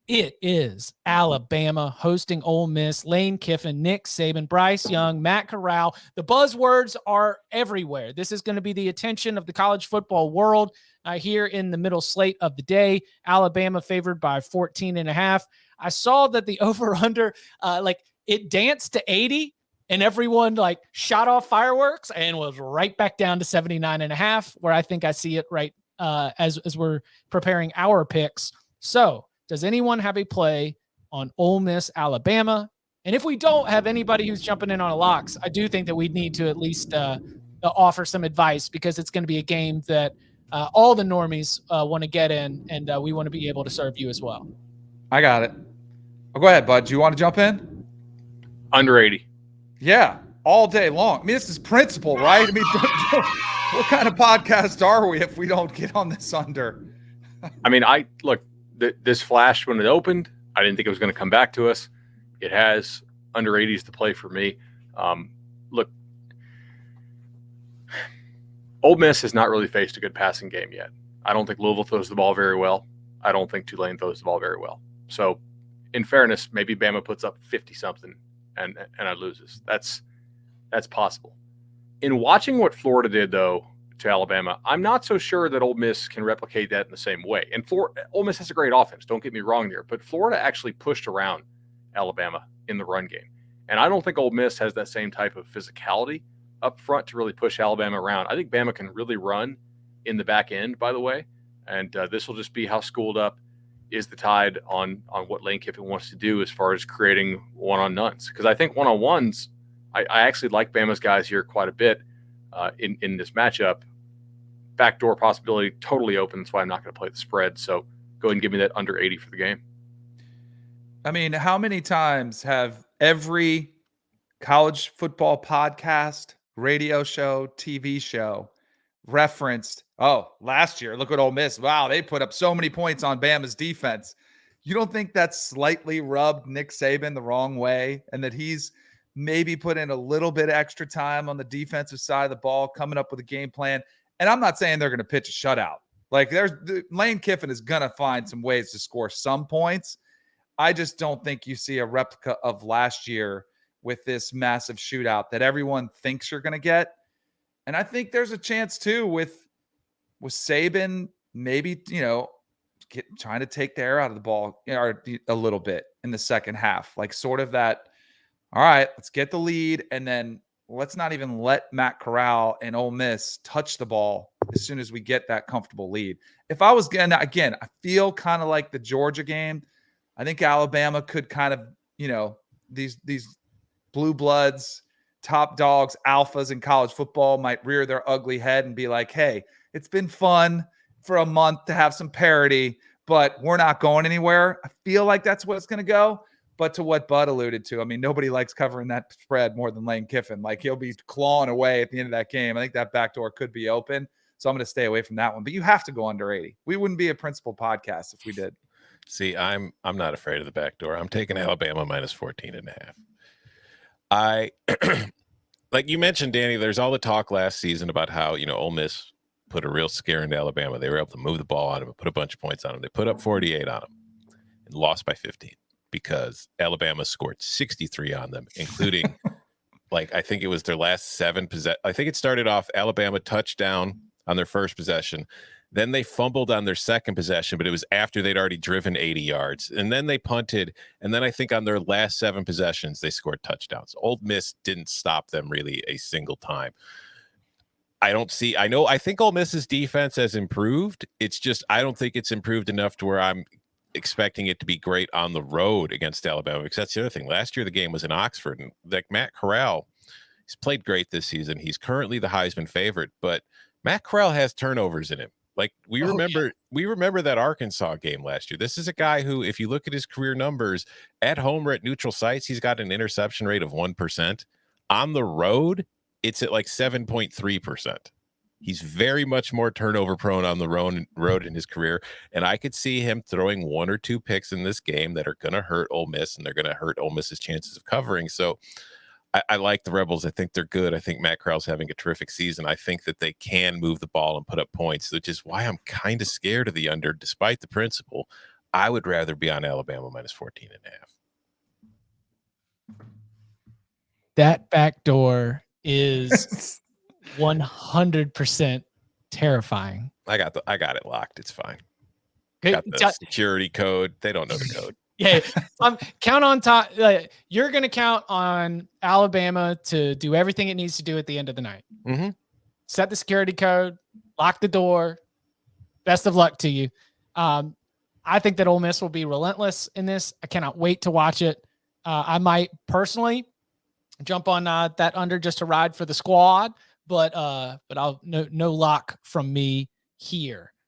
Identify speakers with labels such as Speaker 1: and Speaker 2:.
Speaker 1: It is Alabama hosting Ole Miss, Lane Kiffin, Nick Saban, Bryce Young, Matt Corral. The buzzwords are everywhere. This is going to be the attention of the college football world here in the middle slate of the day. Alabama favored by 14.5. I saw that the over-under, it danced to 80 and everyone shot off fireworks and was right back down to 79.5, where I think I see it right as we're preparing our picks. So, does anyone have a play on Ole Miss, Alabama? And if we don't have anybody who's jumping in on a locks, I do think that we need to at least offer some advice, because it's going to be a game that all the normies want to get in, and we want to be able to serve you as well.
Speaker 2: I got it. Oh, go ahead, bud. Do you want to jump in?
Speaker 3: Under 80.
Speaker 2: Yeah, all day long. I mean, this is principle, right? I mean, what kind of podcast are we if we don't get on this under?
Speaker 3: I mean, this flashed when it opened. I didn't think it was going to come back to us. It has. Under 80s to play for me. Look, Ole Miss has not really faced a good passing game yet. I don't think Louisville throws the ball very well. I don't think Tulane throws the ball very well. So, in fairness, maybe Bama puts up 50-something and I loses. That's possible. In watching what Florida did, though, to Alabama, I'm not so sure that Ole Miss can replicate that in the same way. And Ole Miss has a great offense, don't get me wrong there, but Florida actually pushed around Alabama in the run game. And I don't think Ole Miss has that same type of physicality up front to really push Alabama around. I think Bama can really run in the back end, by the way, and this will just be how schooled up is the Tide on what Lane Kiffin wants to do as far as creating one-on-ones. Because I think one-on-ones, I actually like Bama's guys here quite a bit. In this matchup, backdoor possibility totally open. That's why I'm not going to play the spread. So go ahead and give me that under 80 for the game.
Speaker 2: I mean, how many times have every college football podcast, radio show, TV show referenced, oh, last year, look at Ole Miss. Wow, they put up so many points on Bama's defense. You don't think that's slightly rubbed Nick Saban the wrong way, and that he's maybe put in a little bit of extra time on the defensive side of the ball, coming up with a game plan? And I'm not saying they're going to pitch a shutout. Lane Kiffin is going to find some ways to score some points. I just don't think you see a replica of last year with this massive shootout that everyone thinks you're going to get. And I think there's a chance too with Saban maybe, trying to take the air out of the ball a little bit in the second half, like sort of that, all right, let's get the lead, and then let's not even let Matt Corral and Ole Miss touch the ball as soon as we get that comfortable lead. If I was going to, again, I feel kind of like the Georgia game. I think Alabama could kind of, these blue bloods, top dogs, alphas in college football might rear their ugly head and be like, hey, it's been fun for a month to have some parity, but we're not going anywhere. I feel like that's what it's going to go. But to what Bud alluded to, I mean, nobody likes covering that spread more than Lane Kiffin. Like, he'll be clawing away at the end of that game. I think that back door could be open. So I'm going to stay away from that one. But you have to go under 80. We wouldn't be a principal podcast if we did.
Speaker 4: See, I'm not afraid of the back door. I'm taking Alabama minus 14.5. I like you mentioned, Danny, there's all the talk last season about how, Ole Miss put a real scare into Alabama. They were able to move the ball on them and put a bunch of points on them. They put up 48 on them and lost by 15 because Alabama scored 63 on them, including I think it was their last 7 possessions. I think it started off Alabama touchdown on their first possession. Then they fumbled on their second possession, but it was after they'd already driven 80 yards. And then they punted. And then I think on their last 7 possessions, they scored touchdowns. Ole Miss didn't stop them really a single time. I think Ole Miss's defense has improved. It's just, I don't think it's improved enough to where I'm expecting it to be great on the road against Alabama, because that's the other thing. Last year, the game was in Oxford, and Matt Corral, he's played great this season. He's currently the Heisman favorite, but Matt Corral has turnovers in him. We remember that Arkansas game last year. This is a guy who, if you look at his career numbers at home or at neutral sites, he's got an interception rate of 1%. On the road, it's at 7.3%. He's very much more turnover prone on the road in his career. And I could see him throwing 1 or 2 picks in this game that are going to hurt Ole Miss, and they're going to hurt Ole Miss's chances of covering. So I like the Rebels. I think they're good. I think Matt Corral's having a terrific season. I think that they can move the ball and put up points, which is why I'm kind of scared of the under, despite the principle. I would rather be on Alabama minus 14.5.
Speaker 1: That back door is 100% terrifying.
Speaker 4: I got it locked. It's fine.
Speaker 1: Good.
Speaker 4: Got the security code. They don't know the code.
Speaker 1: Yeah, count on top. You're going to count on Alabama to do everything it needs to do at the end of the night.
Speaker 4: Mm-hmm.
Speaker 1: Set the security code, lock the door. Best of luck to you. I think that Ole Miss will be relentless in this. I cannot wait to watch it. I might personally jump on that under just to ride for the squad, but I'll no lock from me here.